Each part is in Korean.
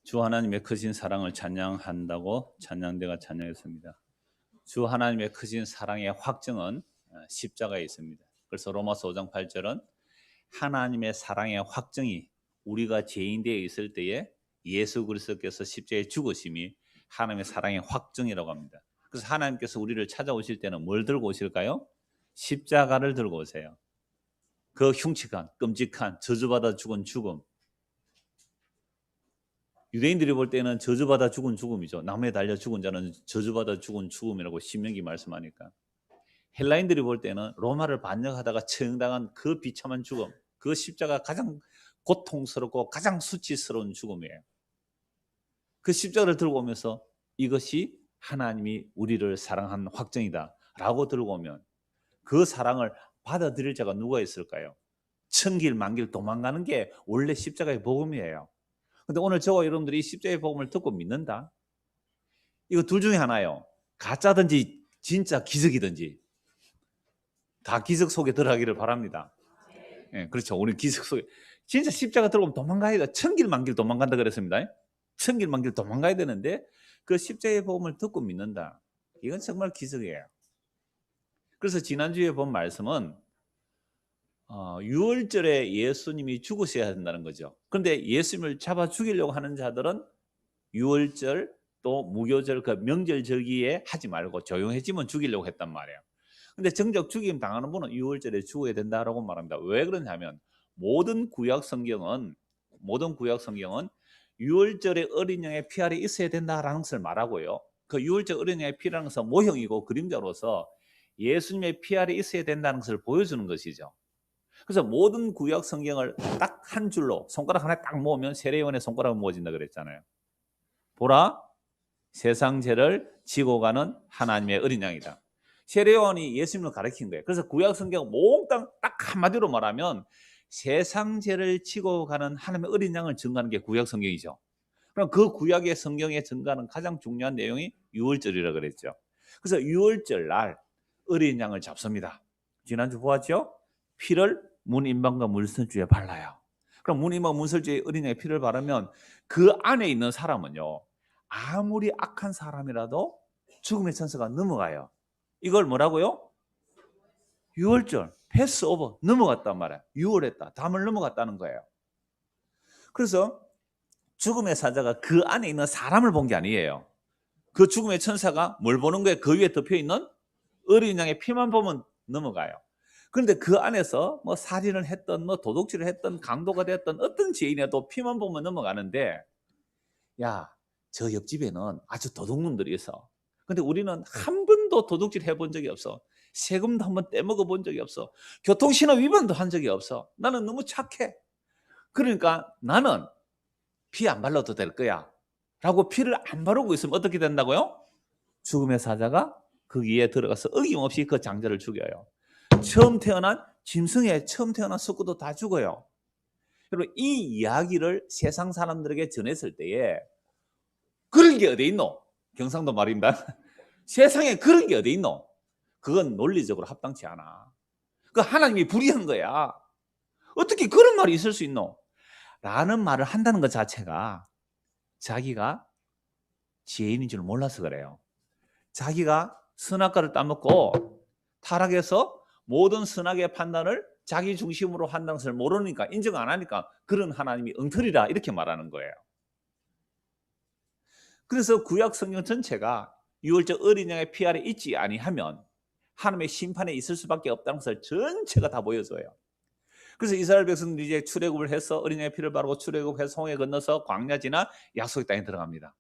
주 하나님의 크신 사랑을 찬양한다고 찬양대가 찬양했습니다. 주 하나님의 크신 사랑의 확증은 십자가에 있습니다. 그래서 로마서 5장 8절은 하나님의 사랑의 확증이 우리가 죄인되어 있을 때에 예수 그리스도께서 십자가에 죽으심이 하나님의 사랑의 확증이라고 합니다. 그래서 하나님께서 우리를 찾아오실 때는 뭘 들고 오실까요? 십자가를 들고 오세요. 그 흉측한, 끔찍한, 저주받아 죽은 죽음. 유대인들이 볼 때는 저주받아 죽은 죽음이죠. 나무에 달려 죽은 자는 저주받아 죽은 죽음이라고 신명기 말씀하니까. 헬라인들이 볼 때는 로마를 반역하다가 처형당한 그 비참한 죽음, 그 십자가 가장 고통스럽고 가장 수치스러운 죽음이에요. 그 십자가를 들고 오면서 이것이 하나님이 우리를 사랑한 확정이다 라고 들고 오면 그 사랑을 받아들일 자가 누가 있을까요? 천길 만길 도망가는 게 원래 십자가의 복음이에요. 근데 오늘 저와 여러분들이 이 십자가의 복음을 듣고 믿는다? 이거 둘 중에 하나예요. 가짜든지 진짜 기적이든지 다 기적 속에 들어가기를 바랍니다. 예, 그렇죠. 우리 기적 속에 진짜 십자가 들어오면 도망가야 돼. 천길 만길 도망간다 그랬습니다. 천길 만길 도망가야 되는데 그 십자가의 복음을 듣고 믿는다. 이건 정말 기적이에요. 그래서 지난주에 본 말씀은 6월절에 예수님이 죽으셔야 된다는 거죠. 그런데 예수님을 잡아 죽이려고 하는 자들은 6월절 또 무교절 그 명절절기에 하지 말고 조용해지면 죽이려고 했단 말이에요. 근데 정작 죽임 당하는 분은 6월절에 죽어야 된다라고 말합니다. 왜 그러냐면 모든 구약 성경은 6월절에 어린 양의 피 아래 있어야 된다라는 것을 말하고요. 그 6월절 어린 양의 피라는 것은 모형이고 그림자로서 예수님의 피 아래 있어야 된다는 것을 보여주는 것이죠. 그래서 모든 구약 성경을 딱 한 줄로 손가락 하나 딱 모으면 세례요한의 손가락을 모아진다 그랬잖아요. 보라, 세상 죄를 지고 가는 하나님의 어린 양이다. 세례요한이 예수님을 가르친 거예요. 그래서 구약 성경 몽땅 딱 한마디로 말하면 세상 죄를 지고 가는 하나님의 어린 양을 증거하는 게 구약 성경이죠. 그럼 그 구약의 성경에 증거하는 가장 중요한 내용이 유월절이라 그랬죠. 그래서 유월절 날 어린 양을 잡습니다. 지난주 보았죠? 피를 문인방과 문설주에 발라요. 그럼 문인방 문설주에 어린 양의 피를 바르면 그 안에 있는 사람은요, 아무리 악한 사람이라도 죽음의 천사가 넘어가요. 이걸 뭐라고요? 유월절, 패스오버, 넘어갔단 말이에요. 유월했다, 담을 넘어갔다는 거예요. 그래서 죽음의 사자가 그 안에 있는 사람을 본 게 아니에요. 그 죽음의 천사가 뭘 보는 거예요? 그 위에 덮여있는 어린 양의 피만 보면 넘어가요. 그런데 그 안에서 뭐 살인을 했던 뭐 도둑질을 했던 강도가 됐던 어떤 죄인이라도 피만 보면 넘어가는데, 야, 저 옆집에는 아주 도둑놈들이 있어. 근데 우리는 한 번도 도둑질 해본 적이 없어. 세금도 한번 떼먹어 본 적이 없어. 교통신호 위반도 한 적이 없어. 나는 너무 착해. 그러니까 나는 피 안 발라도 될 거야 라고 피를 안 바르고 있으면 어떻게 된다고요? 죽음의 사자가 그 위에 들어가서 어김없이 그 장자를 죽여요. 처음 태어난 짐승에 처음 태어난 석구도 다 죽어요. 여러분, 이 이야기를 세상 사람들에게 전했을 때에 그런 게 어디 있노? 경상도 말입니다. 세상에 그런 게 어디 있노? 그건 논리적으로 합당치 않아. 그 하나님이 불의한 거야. 어떻게 그런 말이 있을 수 있노? 라는 말을 한다는 것 자체가 자기가 죄인인 줄 몰라서 그래요. 자기가 선악과를 따먹고 타락해서 모든 선악의 판단을 자기 중심으로 한다는 것을 모르니까, 인정 안 하니까 그런 하나님이 엉터리라 이렇게 말하는 거예요. 그래서 구약 성경 전체가 유월절 어린 양의 피 아래 있지 아니하면 하나님의 심판에 있을 수밖에 없다는 것을 전체가 다 보여줘요. 그래서 이스라엘 백성들이 이제 출애굽을 해서 어린 양의 피를 바르고 출애굽해서 홍해 건너서 광야 지나 약속의 땅에 들어갑니다.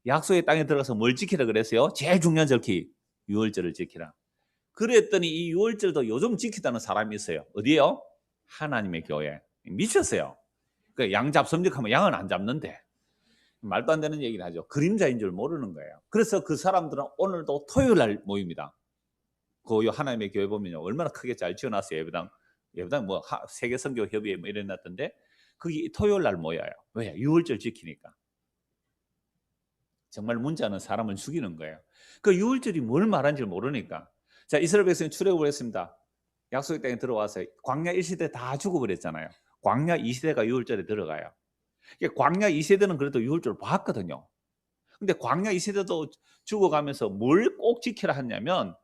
약속의 땅에 들어가서 뭘 지키라 그랬어요? 제일 중요한 절기, 유월절을 지키라. 그랬더니 이 유월절도 요즘 지키다는 사람이 있어요. 어디에요? 하나님의 교회. 미쳤어요. 그 양 잡섬직하면 양은 안 잡는데. 말도 안 되는 얘기를 하죠. 그림자인 줄 모르는 거예요. 그래서 그 사람들은 오늘도 토요일 날 모입니다. 그 하나님의 교회 보면 얼마나 크게 잘 지어놨어요. 예배당 뭐 세계 선교 협의회 뭐 이래놨던데 거기 토요일 날 모여요. 왜? 유월절 지키니까. 정말 문자는 사람을 죽이는 거예요. 그 유월절이 뭘 말하는지 모르니까. 자, 이스라엘 백성이 출애굽을 했습니다. 약속의 땅에 들어와서 광야 1시대 다 죽어버렸잖아요. 광야 2시대가 유월절에 들어가요. 광야 2세대는 그래도 유월절을 봤거든요. 근데 광야 2세대도 죽어가면서 뭘 꼭 지키라 했냐면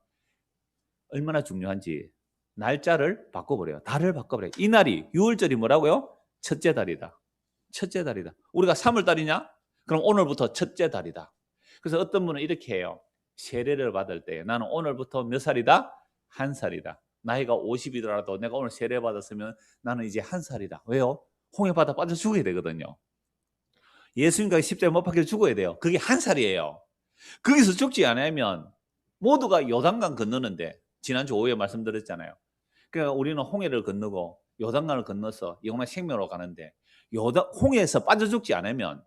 얼마나 중요한지 날짜를 바꿔버려요. 달을 바꿔버려요. 이날이 유월절이 뭐라고요? 첫째 달이다. 첫째 달이다. 우리가 3월 달이냐? 그럼 오늘부터 첫째 달이다. 그래서 어떤 분은 이렇게 해요. 세례를 받을 때 나는 오늘부터 몇 살이다? 한 살이다. 나이가 50이더라도 내가 오늘 세례 받았으면 나는 이제 한 살이다. 왜요? 홍해바다 빠져 죽어야 되거든요. 예수님과 십자가에 못 박혀 죽어야 돼요. 그게 한 살이에요. 거기서 죽지 않으면 모두가 요단강 건너는데 지난주 오후에 말씀드렸잖아요. 그러니까 우리는 홍해를 건너고 요단강을 건너서 영원한 생명으로 가는데 홍해에서 빠져 죽지 않으면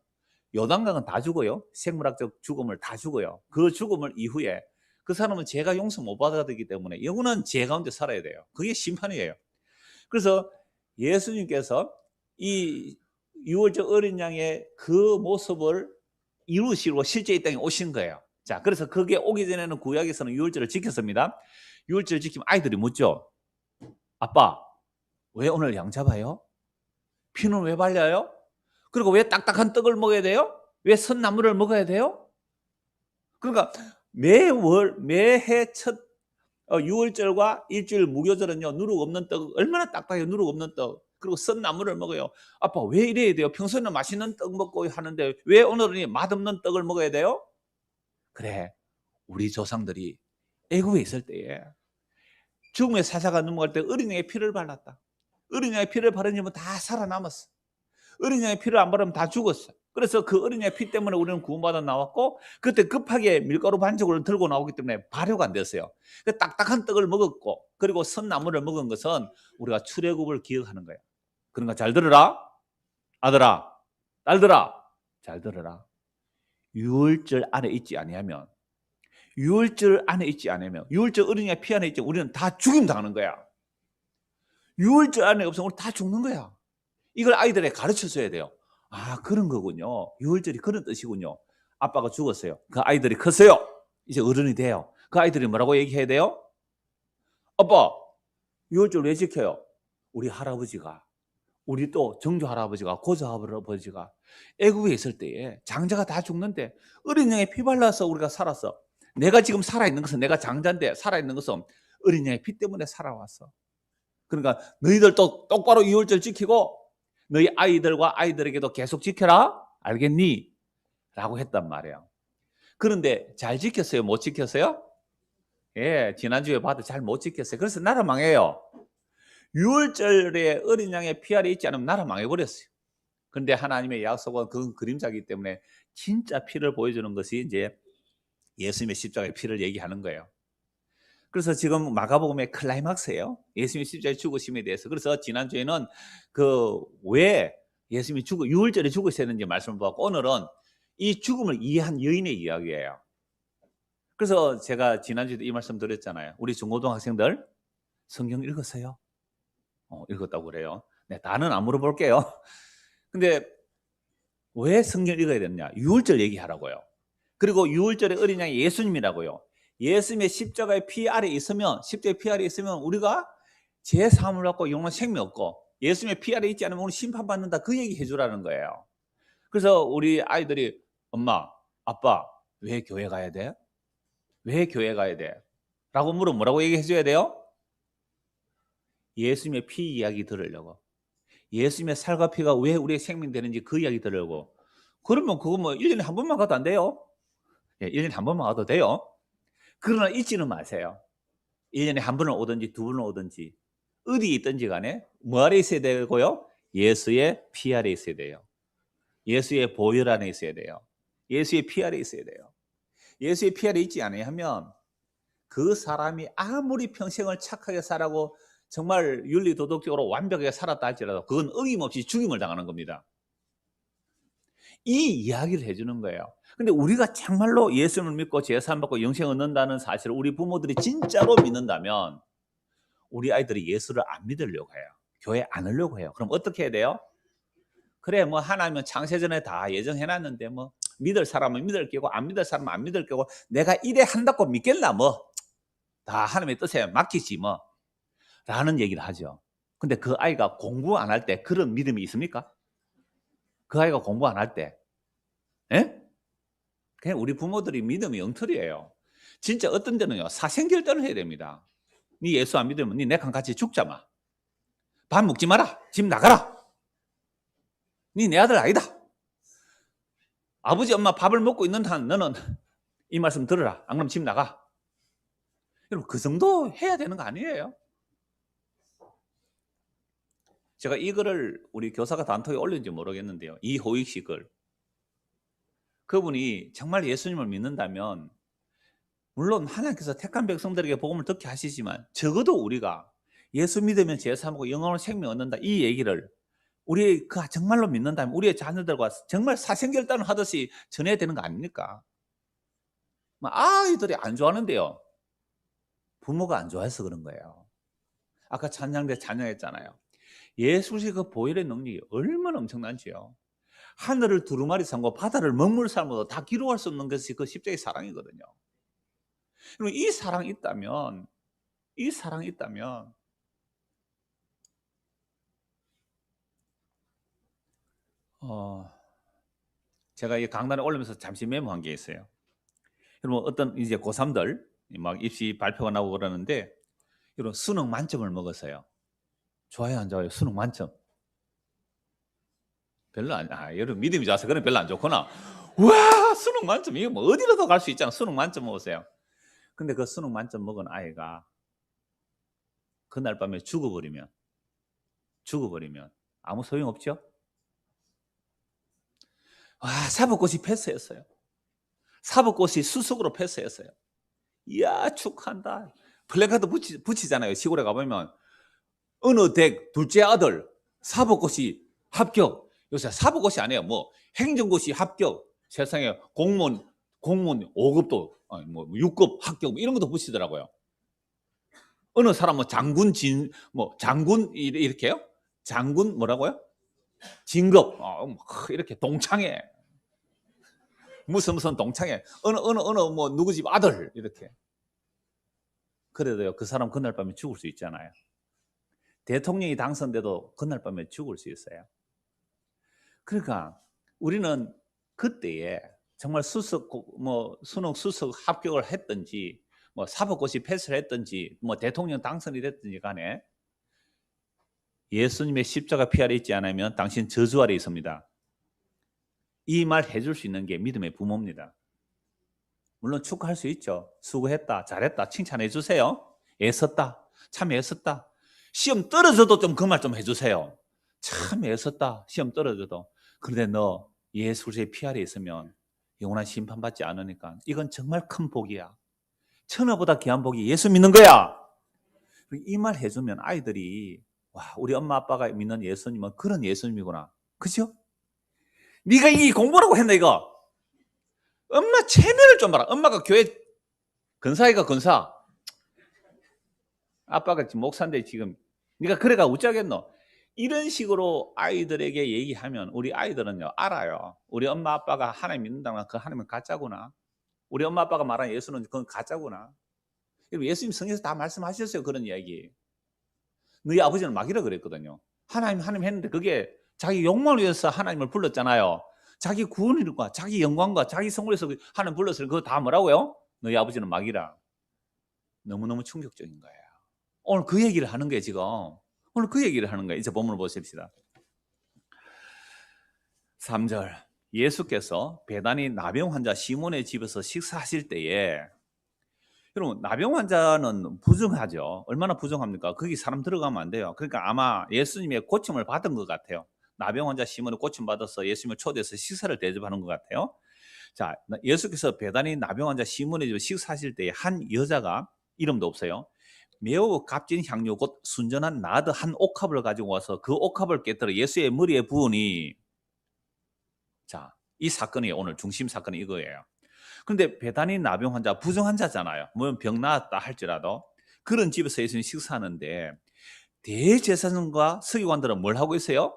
요단강은 다 죽어요. 생물학적 죽음을 다 죽어요. 그 죽음을 이후에 그 사람은 죄가 용서 못 받아들이기 때문에 영원한 죄 가운데 살아야 돼요. 그게 심판이에요. 그래서 예수님께서 이 유월절 어린 양의 그 모습을 이루시고 실제 이 땅에 오신 거예요. 자, 그래서 그게 오기 전에는 구약에서는 유월절을 지켰습니다. 유월절을 지키면 아이들이 묻죠. 아빠, 왜 오늘 양 잡아요? 피는 왜 발려요? 그리고 왜 딱딱한 떡을 먹어야 돼요? 왜 선나물을 먹어야 돼요? 그러니까 매해 첫 유월절과 일주일 무교절은요, 누룩 없는 떡, 얼마나 딱딱해요, 누룩 없는 떡. 그리고 썬나물을 먹어요. 아빠, 왜 이래야 돼요? 평소에는 맛있는 떡 먹고 하는데 왜 오늘은 맛없는 떡을 먹어야 돼요? 그래, 우리 조상들이 애굽에 있을 때에 죽음의 사자가 넘어갈 때 어린 양의 피를 발랐다. 어린 양의 피를 바르면 다 살아남았어. 어린 양의 피를 안 바르면 다 죽었어. 그래서 그 어린 양의 피 때문에 우리는 구원받아 나왔고, 그때 급하게 밀가루 반죽을 들고 나오기 때문에 발효가 안 됐어요. 그 딱딱한 떡을 먹었고, 그리고 선나물을 먹은 것은 우리가 출애굽을 기억하는 거예요. 그러니까 잘 들어라. 아들아, 딸들아, 잘 들어라. 유월절 안에 있지 아니하면, 유월절 안에 있지 않으면, 유월절 어린 양의 피 안에 있지, 우리는 다 죽임 당하는 거야. 유월절 안에 없으면 우리 다 죽는 거야. 이걸 아이들에게 가르쳐줘야 돼요. 아, 그런 거군요. 유월절이 그런 뜻이군요. 아빠가 죽었어요. 그 아이들이 컸어요. 이제 어른이 돼요. 그 아이들이 뭐라고 얘기해야 돼요? 아빠, 유월절 왜 지켜요? 우리 할아버지가, 우리 또 정조 할아버지가, 고조 할아버지가 애국에 있을 때에 장자가 다 죽는데 어린 양의 피 발라서 우리가 살았어. 내가 지금 살아있는 것은, 내가 장자인데 살아있는 것은 어린 양의 피 때문에 살아왔어. 그러니까 너희들 또 똑바로 유월절 지키고 너희 아이들과 아이들에게도 계속 지켜라. 알겠니? 라고 했단 말이에요. 그런데 잘 지켰어요? 못 지켰어요? 예, 지난주에 봐도 잘 못 지켰어요. 그래서 나라 망해요. 유월절에 어린 양의 피 아래 있지 않으면 나라 망해버렸어요. 그런데 하나님의 약속은 그건 그림자이기 때문에 진짜 피를 보여주는 것이 이제 예수님의 십자가의 피를 얘기하는 거예요. 그래서 지금 마가복음의 클라이막스예요. 예수님의 십자가의 죽으심에 대해서. 그래서 지난주에는 그 왜 예수님이 유월절에 죽으셨는지 말씀을 받고, 오늘은 이 죽음을 이해한 여인의 이야기예요. 그래서 제가 지난주에도 이 말씀 드렸잖아요. 우리 중고등학생들 성경 읽었어요? 읽었다고 그래요. 네, 다는 안 물어볼게요. 근데 왜 성경 읽어야 되느냐? 유월절 얘기하라고요. 그리고 유월절의 어린 양이 예수님이라고요. 예수님의 십자가의 피 아래 있으면, 십자가의 피 아래 있으면 우리가 죄 사함을 받고 영원한 생명 얻고, 예수님의 피 아래 있지 않으면 우리 심판받는다, 그 얘기 해주라는 거예요. 그래서 우리 아이들이 엄마, 아빠, 왜 교회 가야 돼? 왜 교회 가야 돼? 라고 물으면 뭐라고 얘기해줘야 돼요? 예수님의 피 이야기 들으려고. 예수님의 살과 피가 왜 우리의 생명 되는지 그 이야기 들으려고. 그러면 그거 뭐 1년에 한 번만 가도 안 돼요? 예, 1년에 한 번만 가도 돼요. 그러나 잊지는 마세요. 1년에 한 번을 오든지 두 번을 오든지 어디에 있든지 간에 뭐 아래 있어야 되고요? 예수의 피 아래 있어야 돼요. 예수의 보혈 안에 있어야 돼요. 예수의 피 아래 있어야 돼요. 예수의 피 아래 있지 않으면 그 사람이 아무리 평생을 착하게 살아고 정말 윤리 도덕적으로 완벽하게 살았다 할지라도 그건 어김없이 죽임을 당하는 겁니다. 이 이야기를 해주는 거예요. 근데 우리가 정말로 예수님을 믿고 제사함 받고 영생 얻는다는 사실을 우리 부모들이 진짜로 믿는다면 우리 아이들이 예수를 안 믿으려고 해요. 교회 안 오려고 해요. 그럼 어떻게 해야 돼요? 그래, 뭐 하나님은 창세전에 다 예정해놨는데 뭐 믿을 사람은 믿을 거고 안 믿을 사람은 안 믿을 거고 내가 이래 한다고 믿겠나 뭐 다 하나님의 뜻에 맡기지 뭐 라는 얘기를 하죠. 근데 그 아이가 공부 안 할 때 그런 믿음이 있습니까? 그 아이가 공부 안 할 때. 예? 그냥 우리 부모들이 믿음이 엉터리예요. 진짜 어떤 데는요, 사생결단을 해야 됩니다. 니 예수 안 믿으면 니 내랑 같이 죽자 마. 밥 먹지 마라. 집 나가라. 니 내 아들 아니다. 아버지 엄마 밥을 먹고 있는 한 너는 이 말씀 들으라. 안 그러면 집 나가. 여러분 그 정도 해야 되는 거 아니에요? 제가 이거를 우리 교사가 단톡에 올린지 모르겠는데요. 이호익 씨 글. 그분이 정말 예수님을 믿는다면 물론 하나님께서 택한 백성들에게 복음을 듣게 하시지만 적어도 우리가 예수 믿으면 제3하고 영원한 생명 얻는다 이 얘기를 우리 그 정말로 믿는다면 우리의 자녀들과 정말 사생결단을 하듯이 전해야 되는 거 아닙니까? 아이들이 안 좋아하는데요. 부모가 안 좋아해서 그런 거예요. 아까 찬양대 찬양했잖아요. 예수의 그 보혈의 능력이 얼마나 엄청난지요. 하늘을 두루마리 삼고 바다를 먹물 삼아도 다 기록할 수 없는 것이 그 십자가의 사랑이거든요. 그럼 이 사랑이 있다면 제가 이 강단에 올리면서 잠시 메모한 게 있어요. 여러분 어떤 이제 고3들 막 입시 발표가 나오고 그러는데 여러분 수능 만점을 먹었어요. 좋아요 안 좋아요? 수능 만점. 별로 안, 여러분 믿음이 좋아서 그런 별로 안 좋구나. 와 수능 만점 이거 뭐 어디로도 갈 수 있잖아. 수능 만점 먹었어요. 근데 그 수능 만점 먹은 아이가 그날 밤에 죽어버리면 아무 소용없죠? 사법고시 패스했어요. 사법고시 수석으로 패스했어요. 이야 축하한다. 플래카드 붙이잖아요. 시골에 가보면 어느 댁 둘째 아들 사법고시 합격. 요새 사법고시 안 해요. 뭐 행정고시 합격. 세상에 공무원 5급도 뭐 6급 합격 이런 것도 붙이더라고요. 어느 사람은 장군 장군 이렇게요? 장군 뭐라고요? 진급 이렇게 동창회 무슨 동창회 어느 뭐 누구 집 아들 이렇게. 그래도요 그 사람 그날 밤에 죽을 수 있잖아요. 대통령이 당선돼도 그날 밤에 죽을 수 있어요. 그러니까 우리는 그때에 정말 수능 수석 합격을 했든지 뭐 사법고시 패스를 했든지 뭐 대통령 당선이 됐든지 간에 예수님의 십자가 피 아래 있지 않으면 당신 저주 아래 있습니다. 이 말 해줄 수 있는 게 믿음의 부모입니다. 물론 축하할 수 있죠. 수고했다, 잘했다, 칭찬해 주세요. 애썼다, 참 애썼다. 시험 떨어져도 좀 그 말 좀 해주세요. 참 애썼다, 시험 떨어져도. 그런데 너 예수의 피 아래 있으면 영원한 심판받지 않으니까 이건 정말 큰 복이야. 천하보다 귀한 복이 예수 믿는 거야. 이 말 해주면 아이들이 와 우리 엄마 아빠가 믿는 예수님은 그런 예수님이구나. 그죠? 네가 이 공부라고 했나 이거? 엄마 체면을 좀 봐라. 엄마가 교회 근사이가 근사. 아빠가 지금 목사인데 지금 네가 그래가 어쩌겠노? 이런 식으로 아이들에게 얘기하면 우리 아이들은요 알아요. 우리 엄마 아빠가 하나님 믿는다면 그 하나님은 가짜구나. 우리 엄마 아빠가 말하는 예수는 그건 가짜구나. 예수님 성경에서 다 말씀하셨어요. 그런 이야기. 너희 아버지는 막이라 그랬거든요. 하나님 했는데 그게 자기 욕망을 위해서 하나님을 불렀잖아요. 자기 구원과 자기 영광과 자기 성을 위해서 하나님 불렀어요. 그거 다 뭐라고요? 너희 아버지는 막이라. 너무너무 충격적인 거예요. 오늘 그 얘기를 하는 거예요. 지금 오늘 그 얘기를 하는 거예요. 이제 본문을 보십시다. 3절 예수께서 베다니 나병 환자 시몬의 집에서 식사하실 때에 여러분 나병 환자는 부정하죠. 얼마나 부정합니까? 거기 사람 들어가면 안 돼요. 그러니까 아마 예수님의 고침을 받은 것 같아요. 나병 환자 시몬이 고침 받아서 예수님을 초대해서 식사를 대접하는 것 같아요. 자, 예수께서 베다니 나병 환자 시몬의 집에 식사하실 때에 한 여자가 이름도 없어요. 매우 값진 향료 곧 순전한 나드 한 옥합을 가지고 와서 그 옥합을 깨뜨려 예수의 머리에 부으니 자, 이 사건이 오늘 중심 사건이 이거예요. 그런데 베다니 나병 환자 부정 환자잖아요. 뭐 병 나았다 할지라도 그런 집에서 예수님 식사하는데 대제사장과 서기관들은 뭘 하고 있어요?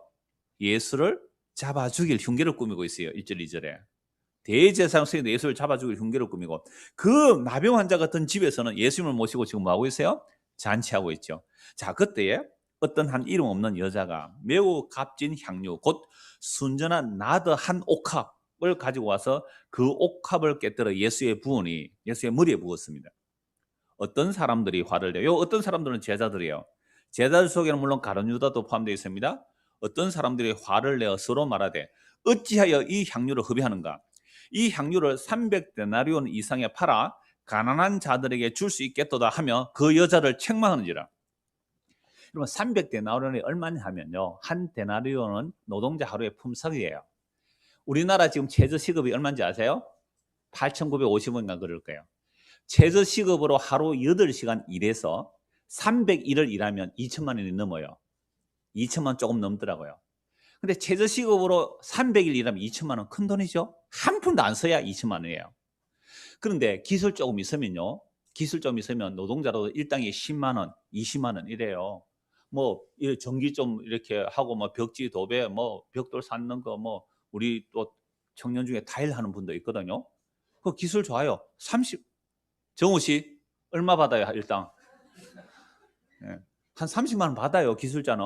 예수를 잡아 죽일 흉계를 꾸미고 있어요. 1절 2절에 대제사장 서기관 예수를 잡아 죽일 흉계를 꾸미고 그 나병 환자 같은 집에서는 예수님을 모시고 지금 뭐 하고 있어요? 잔치하고 있죠. 자, 그때에 어떤 한 이름 없는 여자가 매우 값진 향유, 곧 순전한 나드 한 옥합을 가지고 와서 그 옥합을 깨뜨려 예수의 부은이 예수의 머리에 부었습니다. 어떤 사람들이 화를 내요? 어떤 사람들은 제자들이에요. 제자들 속에는 물론 가룟 유다도 포함되어 있습니다. 어떤 사람들이 화를 내어 서로 말하되 어찌하여 이 향유를 흡입하는가? 이 향유를 300데나리온 이상에 팔아 가난한 자들에게 줄 수 있겠도다 하며 그 여자를 책망하는지라. 그러면 300데나리온이 얼마냐 하면요, 한 데나리온은 노동자 하루의 품삯이에요. 우리나라 지금 최저 시급이 얼마인지 아세요? 8,950원인가 그럴 거예요. 최저 시급으로 하루 8시간 일해서 300일을 일하면 2천만 원이 넘어요. 2천만 조금 넘더라고요. 근데 최저 시급으로 300일 일하면 2천만 원 큰 돈이죠. 한 푼도 안 써야 2천만 원이에요. 그런데 기술 조금 있으면요, 기술 좀 있으면 노동자로 일당이 10만 원, 20만 원 이래요. 뭐 전기 좀 이렇게 하고 뭐 벽지 도배, 뭐 벽돌 쌓는 거, 뭐 우리 또 청년 중에 타일 하는 분도 있거든요. 그 기술 좋아요. 30 정우 씨 얼마 받아요 일당? 예. 한 30만 원 받아요 기술자는.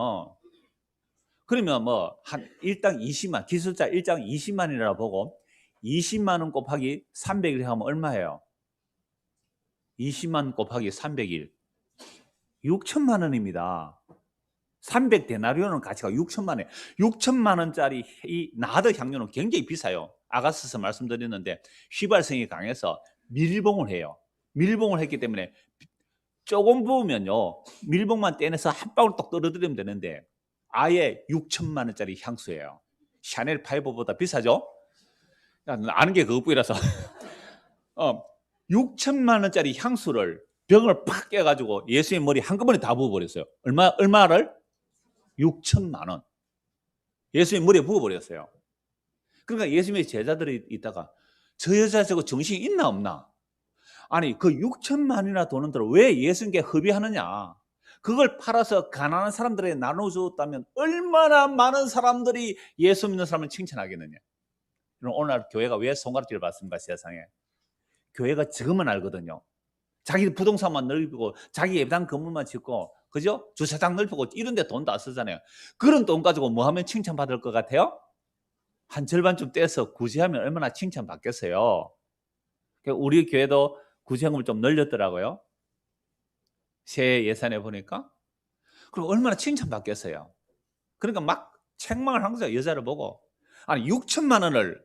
그러면 뭐 한 일당 20만, 기술자 일당 20만이라 보고 20만 원 곱하기 300일 하면 얼마예요? 20만 곱하기 300일 6천만 원입니다. 300데나리온은 가치가 6천만 원. 6천만 원짜리 이 나드 향료는 굉장히 비싸요. 아가스에서 말씀드렸는데 휘발성이 강해서 밀봉을 해요. 밀봉을 했기 때문에 조금 부으면요, 밀봉만 떼내서 한 방울 똑 떨어뜨리면 되는데 아예 6천만 원짜리 향수예요. 샤넬 5보다 비싸죠? 아는 게 그것뿐이라서 6천만 원짜리 향수를 병을 팍 깨가지고 예수의 머리 한꺼번에 다 부어버렸어요. 얼마를? 6천만 원. 예수의 머리에 부어버렸어요. 그러니까 예수님의 제자들이 있다가 저 여자 저거 정신이 있나 없나? 아니 그 6천만이나 도는 돈을 왜 예수님께 흡입하느냐? 그걸 팔아서 가난한 사람들에게 나눠주었다면 얼마나 많은 사람들이 예수 믿는 사람을 칭찬하겠느냐? 오늘 교회가 왜 손가락질을 받습니까? 세상에 교회가 지금은 알거든요. 자기 부동산만 넓히고 자기 예배당 건물만 짓고 그죠? 주차장 넓히고 이런 데 돈 다 쓰잖아요. 그런 돈 가지고 뭐 하면 칭찬받을 것 같아요? 한 절반쯤 떼서 구제하면 얼마나 칭찬받겠어요? 우리 교회도 구제금을 좀 늘렸더라고요. 새 예산에 보니까. 그럼 얼마나 칭찬받겠어요? 그러니까 막 책망을 한 거죠. 여자를 보고. 아니 6천만 원을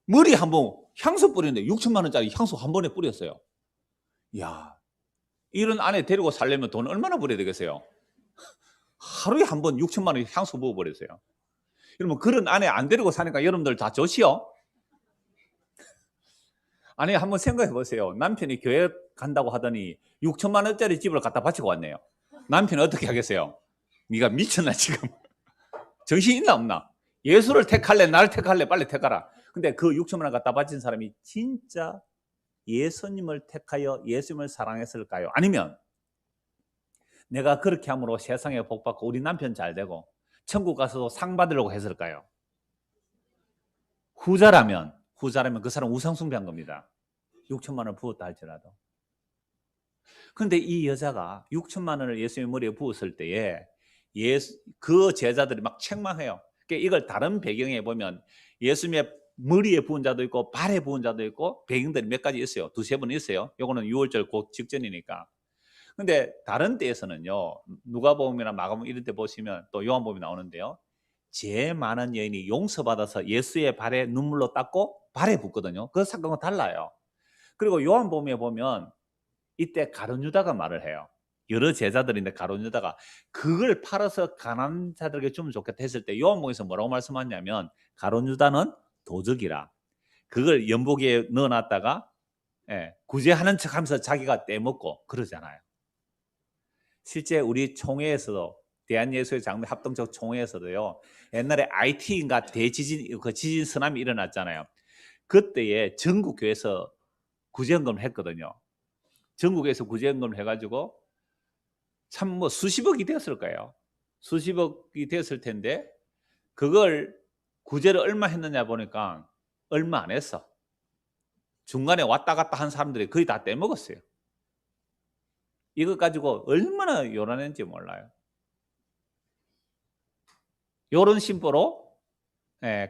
머리 한번 향수 뿌리는데 6천만 원짜리 향수 한 번에 뿌렸어요. 이야, 이런 아내 데리고 살려면 돈 얼마나 벌어야 되겠어요? 하루에 한 번 6천만 원 향수 부어버렸어요. 여러분 그런 아내 안 데리고 사니까 여러분들 다 좋지요? 아니 한번 생각해 보세요. 남편이 교회 간다고 하더니 6천만 원짜리 집을 갖다 바치고 왔네요. 남편은 어떻게 하겠어요? 네가 미쳤나 지금? 정신 있나 없나? 예수를 택할래 나를 택할래 빨리 택하라. 근데 그 6천만 원 갖다 바친 사람이 진짜 예수님을 택하여 예수님을 사랑했을까요? 아니면 내가 그렇게 함으로 세상에 복 받고 우리 남편 잘 되고 천국 가서도 상 받으려고 했을까요? 후자라면 그 사람 우상숭배한 겁니다. 6천만 원 부었다 할지라도. 그런데 이 여자가 6천만 원을 예수님의 머리에 부었을 때에 그 제자들이 막 책망해요. 그러니까 이걸 다른 배경에 보면 예수님의 머리에 부은 자도 있고 발에 부은 자도 있고 배경들이 몇 가지 있어요. 두세 번 있어요. 요거는 6월절 곧 직전이니까. 근데 다른 때에서는요, 누가복음이나 마가복음 이런 때 보시면 또 요한복음이 나오는데요, 죄 많은 여인이 용서받아서 예수의 발에 눈물로 닦고 발에 붓거든요. 그 사건은 달라요. 그리고 요한복음에 보면 이때 가룟 유다가 말을 해요. 여러 제자들인데 가룟 유다가 그걸 팔아서 가난한 자들에게 주면 좋겠다 했을 때 요한복음에서 뭐라고 말씀하냐면 가룟 유다는 도적이라 그걸 연복에 넣어놨다가 구제하는 척하면서 자기가 떼먹고 그러잖아요. 실제 우리 총회에서도 대한예수의 장로 합동적 총회에서도요, 옛날에 IT인가 대지진 그 지진 쓰나미 일어났잖아요. 그때에 전국 교회에서 구제연금을 했거든요. 전국에서 구제연금을 해가지고 참 뭐 수십억이 되었을 거예요. 수십억이 되었을 텐데 그걸 구제를 얼마 했느냐 보니까 얼마 안 했어. 중간에 왔다 갔다 한 사람들이 거의 다 떼먹었어요. 이것 가지고 얼마나 요란했는지 몰라요. 요런 심보로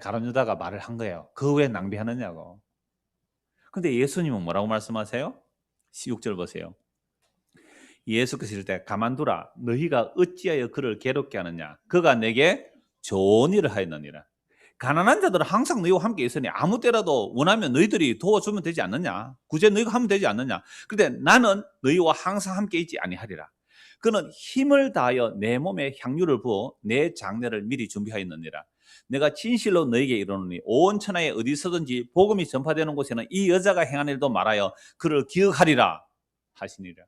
가룟 유다가 말을 한 거예요. 그 왜 낭비하느냐고. 근데 예수님은 뭐라고 말씀하세요? 16절 보세요. 예수께서 이를 때 가만두라. 너희가 어찌하여 그를 괴롭게 하느냐. 그가 내게 좋은 일을 하였느니라. 가난한 자들은 항상 너희와 함께 있으니 아무 때라도 원하면 너희들이 도와주면 되지 않느냐. 구제 너희가 하면 되지 않느냐. 그런데 나는 너희와 항상 함께 있지 아니하리라. 그는 힘을 다하여 내 몸에 향유를 부어 내 장례를 미리 준비하였느니라. 내가 진실로 너희에게 이르노니 온 천하에 어디서든지 복음이 전파되는 곳에는 이 여자가 행한 일도 말하여 그를 기억하리라 하시니라.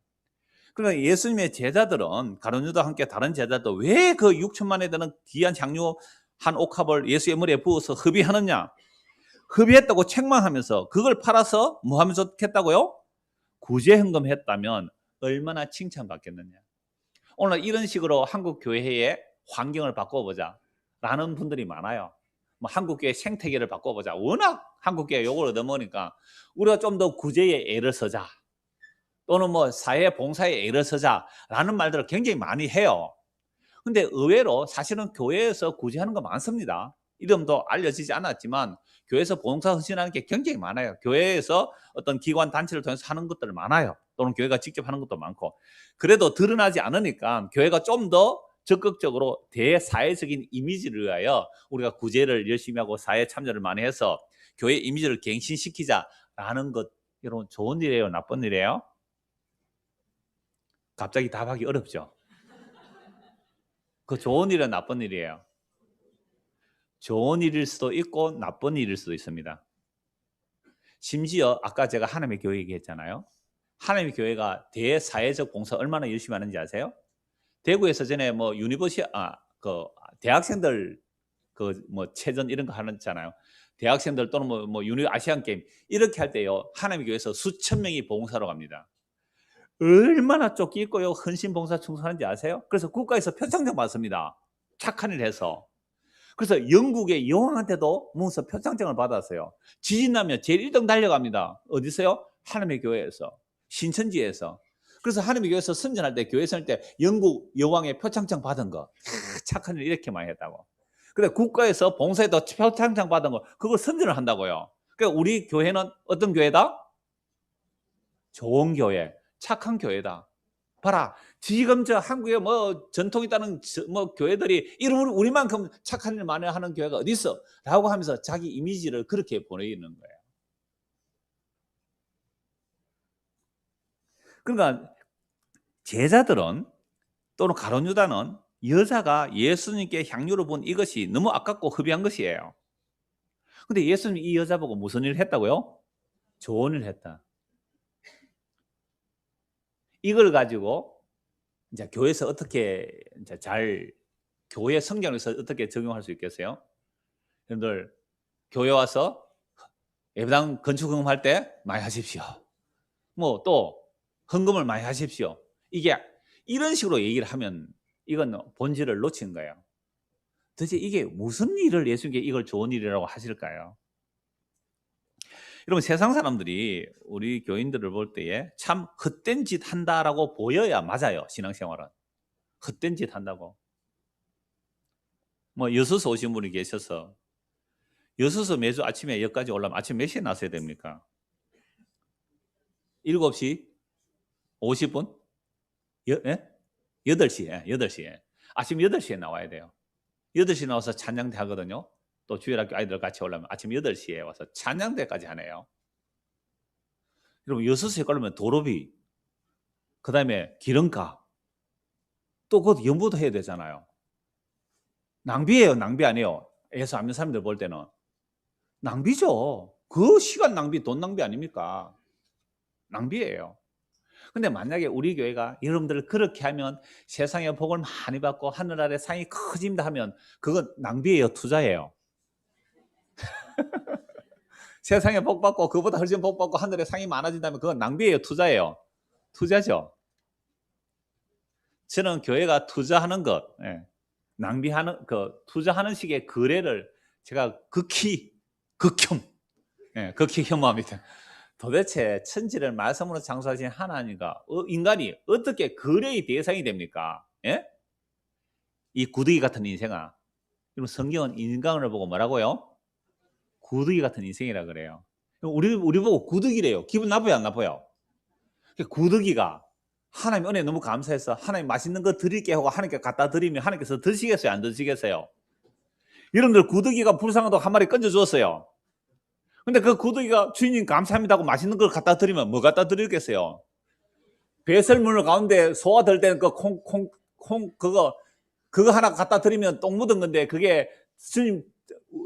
그러니까 예수님의 제자들은 가룟 유다와 함께 다른 제자도 왜 그 6천만에 드는 귀한 향유 한 옥합을 예수의 머리에 부어서 흡입하느냐? 흡입했다고 책망하면서 그걸 팔아서 뭐 하면 좋겠다고요? 구제헌금했다면 얼마나 칭찬받겠느냐? 오늘 이런 식으로 한국 교회의 환경을 바꿔보자 라는 분들이 많아요. 뭐 한국 교회 생태계를 바꿔보자. 워낙 한국 교회 욕을 얻어먹으니까 우리가 좀 더 구제에 애를 쓰자. 또는 뭐 사회 봉사에 애를 쓰자라는 말들을 굉장히 많이 해요. 근데 의외로 사실은 교회에서 구제하는 거 많습니다. 이름도 알려지지 않았지만 교회에서 봉사 헌신하는 게 굉장히 많아요. 교회에서 어떤 기관 단체를 통해서 하는 것들 많아요. 또는 교회가 직접 하는 것도 많고. 그래도 드러나지 않으니까 교회가 좀 더 적극적으로 대사회적인 이미지를 위하여 우리가 구제를 열심히 하고 사회 참여를 많이 해서 교회 이미지를 갱신시키자라는 것, 여러분 좋은 일이에요, 나쁜 일이에요? 갑자기 답하기 어렵죠. 그 좋은 일은 나쁜 일이에요. 좋은 일일 수도 있고 나쁜 일일 수도 있습니다. 심지어 아까 제가 하나님의 교회 얘기했잖아요. 하나님의 교회가 대사회적 봉사 얼마나 열심히 하는지 아세요? 대구에서 전에 뭐 대학생들 그 뭐 체전 이런 거 하잖아요. 대학생들 또는 뭐 유니 아시안 게임 이렇게 할 때요. 하나님의 교회에서 수천 명이 봉사로 갑니다. 얼마나 쫓기 있고요. 헌신 봉사 충성하는지 아세요? 그래서 국가에서 표창장 받습니다. 착한 일 해서. 그래서 영국의 여왕한테도 무슨 표창장을 받았어요. 지진 나면 제일 1등 달려갑니다. 어디서요? 하나님의 교회에서. 신천지에서. 그래서 하나님의 교회에서 선전할 때, 교회 선할 때 영국 여왕의 표창장 받은 거. 착한 일 이렇게 많이 했다고. 근데 국가에서 봉사에도 표창장 받은 거, 그걸 선전을 한다고요. 그러니까 우리 교회는 어떤 교회다? 좋은 교회, 착한 교회다. 봐라, 지금 저 한국에 뭐 전통 있다는 뭐 교회들이 이런 우리만큼 착한 일 많이 하는 교회가 어디 있어? 라고 하면서 자기 이미지를 그렇게 보내는 거예요. 그러니까 제자들은 또는 가룟 유다는 여자가 예수님께 향유를 본 이것이 너무 아깝고 흡입한 것이에요. 근데 예수님이 이 여자 보고 무슨 일을 했다고요? 좋은 일을 했다. 이걸 가지고 이제 교회에서 어떻게 이제 잘 교회 성경에서 어떻게 적용할 수 있겠어요? 여러분들 교회 와서 예배당 건축 헌금할 때 많이 하십시오. 뭐 또 헌금을 많이 하십시오. 이게 이런 식으로 얘기를 하면 이건 본질을 놓치는 거예요. 도대체 이게 무슨 일을 예수님께 이걸 좋은 일이라고 하실까요? 여러분 세상 사람들이 우리 교인들을 볼 때에 참 헛된 짓 한다라고 보여야 맞아요. 신앙생활은. 헛된 짓 한다고. 뭐 여수서 오신 분이 계셔서 여수서 매주 아침에 여기까지 올라면 아침 몇 시에 나서야 됩니까? 7시 50분? 예? 8시에. 8시에. 아침 8시에 나와야 돼요. 8시에 나와서 찬양대 하거든요. 또 주일학교 아이들 같이 올라면 아침 8시에 와서 찬양대까지 하네요. 여러분 6시에 걸으면 도로비, 그 다음에 기름값, 또 그것도 연부도 해야 되잖아요. 낭비예요, 낭비 아니에요? 예수 안 믿는 사람들 볼 때는 낭비죠. 그 시간 낭비, 돈 낭비 아닙니까? 낭비예요. 근데 만약에 우리 교회가 여러분들 그렇게 하면 세상에 복을 많이 받고 하늘 아래 상이 커집니다 하면 그건 낭비예요, 투자예요. 세상에 복 받고 그보다 훨씬 복 받고 하늘에 상이 많아진다면 그건 낭비예요, 투자예요. 투자죠. 저는 교회가 투자하는 것, 낭비하는 투자하는 식의 거래를 제가 극히 혐오합니다. 도대체 천지를 말씀으로 창조하신 하나님과 인간이 어떻게 거래의 대상이 됩니까? 예? 이 구더기 같은 인생아. 그럼 성경은 인간을 보고 뭐라고요? 구더기 같은 인생이라 그래요. 우리 보고 구더기래요. 기분 나빠요, 안 나빠요? 구더기가 하나님 은혜 너무 감사해서 하나님 맛있는 거 드릴게 하고 하나님께 갖다 드리면 하나님께서 드시겠어요, 안 드시겠어요? 여러분들 구더기가 불쌍하다고 한 마리 건져 주었어요. 근데 그 구더기가 주인님 감사합니다 하고 맛있는 걸 갖다 드리면 뭐 갖다 드리겠어요? 배설물 가운데 소화될 때는 그 콩 그거 하나 갖다 드리면 똥 묻은 건데 그게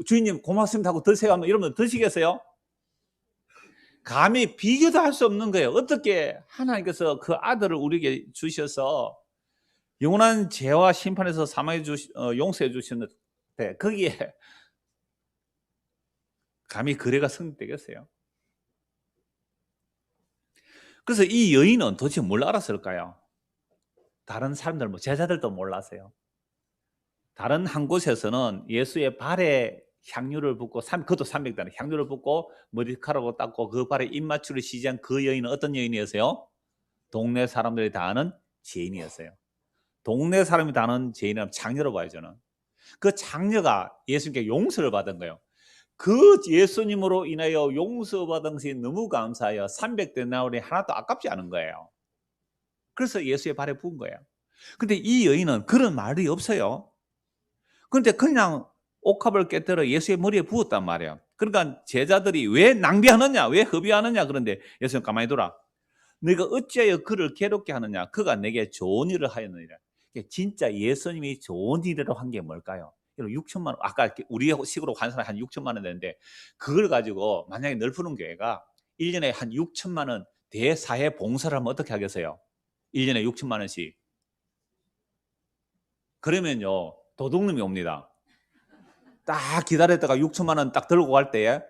주인님 고맙습니다 하고 드세요 하면 이러면 드시겠어요? 감히 비교도 할 수 없는 거예요. 어떻게 하나님께서 그 아들을 우리에게 주셔서 영원한 죄와 심판에서 용서해 주셨는데 거기에 감히 거래가 성립되겠어요? 그래서 이 여인은 도대체 뭘 알았을까요? 다른 사람들, 제자들도 몰랐어요. 다른 한 곳에서는 예수의 발에 향유를 붓고, 그것도 300단의 향유를 붓고 머리카락을 닦고 그 발에 입맞추를 시지한 그 여인은 어떤 여인이었어요? 동네 사람들이 다 아는 죄인이었어요. 동네 사람이 다 아는 죄인이라면 장녀로 봐요, 저는. 그 장녀가 예수님께 용서를 받은 거예요. 그 예수님으로 인하여 용서받은 것이 너무 감사하여 300데나리온이 하나도 아깝지 않은 거예요. 그래서 예수의 발에 부은 거예요. 근데 이 여인은 그런 말이 없어요. 그런데 그냥 옥합을 깨뜨려 예수의 머리에 부었단 말이에요. 그러니까 제자들이 왜 낭비하느냐, 왜 허비하느냐, 그런데 예수님 가만히 둬라. 너희가 어찌하여 그를 괴롭게 하느냐, 그가 내게 좋은 일을 하였느니라. 진짜 예수님이 좋은 일을 한 게 뭘까요? 6천만 원, 아까 우리 식으로 환산을 한 6천만 원 되는데 그걸 가지고 만약에 넓은 교회가 1년에 한 6천만 원 대사회 봉사를 하면 어떻게 하겠어요? 1년에 6천만 원씩. 그러면요, 도둑놈이 옵니다. 딱 기다렸다가 6천만 원 딱 들고 갈 때에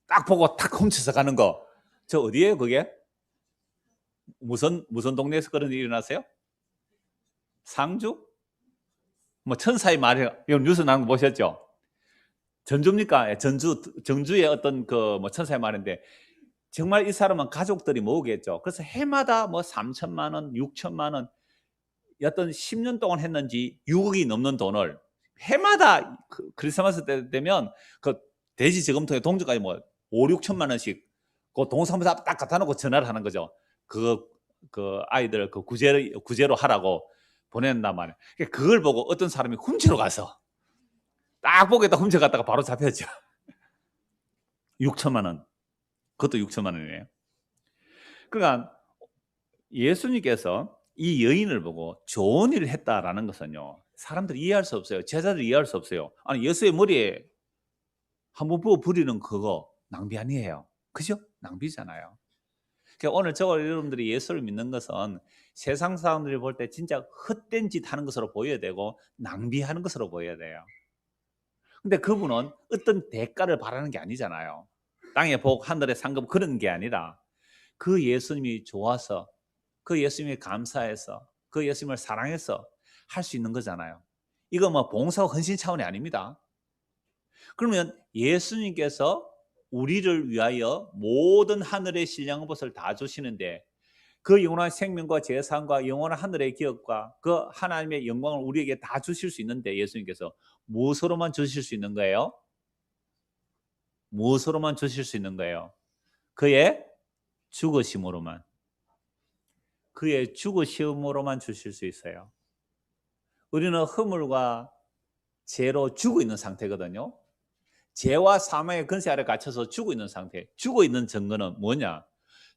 딱 보고 탁 훔쳐서 가는 거. 저 어디예요, 그게? 무슨 동네에서 그런 일이 일어났어요? 상주? 천사의 말이, 이거 뉴스 나온 거 보셨죠? 전주입니까? 정주의 어떤 천사의 말인데, 정말 이 사람은 가족들이 모으겠죠. 그래서 해마다 3천만 원, 6천만 원, 어떤 10년 동안 했는지 6억이 넘는 돈을 해마다 크리스마스 때 되면 그 돼지 저금통에 동전까지 5, 6천만 원씩 그 동사무소 딱 갖다 놓고 전화를 하는 거죠. 그 아이들 구제로 하라고 보낸단 말이에요. 그걸 보고 어떤 사람이 훔치러 가서 딱 보겠다 훔쳐갔다가 바로 잡혔죠. 6천만 원. 그것도 6천만 원이에요. 그러니까 예수님께서 이 여인을 보고 좋은 일을 했다라는 것은요, 사람들이 이해할 수 없어요. 제자들이 이해할 수 없어요. 아니, 예수의 머리에 한번 부어 부리는 그거 낭비 아니에요. 그죠? 낭비잖아요. 그러니까 오늘 여러분들이 예수를 믿는 것은 세상 사람들이 볼 때 진짜 헛된 짓 하는 것으로 보여야 되고 낭비하는 것으로 보여야 돼요. 근데 그분은 어떤 대가를 바라는 게 아니잖아요. 땅의 복, 하늘의 상급 그런 게 아니라 그 예수님이 좋아서, 그 예수님이 감사해서, 그 예수님을 사랑해서 할 수 있는 거잖아요. 이거 봉사와 헌신 차원이 아닙니다. 그러면 예수님께서 우리를 위하여 모든 하늘의 신령한 것을 다 주시는데 그 영원한 생명과 재산과 영원한 하늘의 기업과 그 하나님의 영광을 우리에게 다 주실 수 있는데 예수님께서 무엇으로만 주실 수 있는 거예요? 무엇으로만 주실 수 있는 거예요? 그의 죽으심으로만. 그의 죽으심으로만 주실 수 있어요. 우리는 허물과 죄로 죽어 있는 상태거든요. 죄와 사망의 권세 아래 갇혀서 죽어 있는 상태. 죽어 있는 증거는 뭐냐?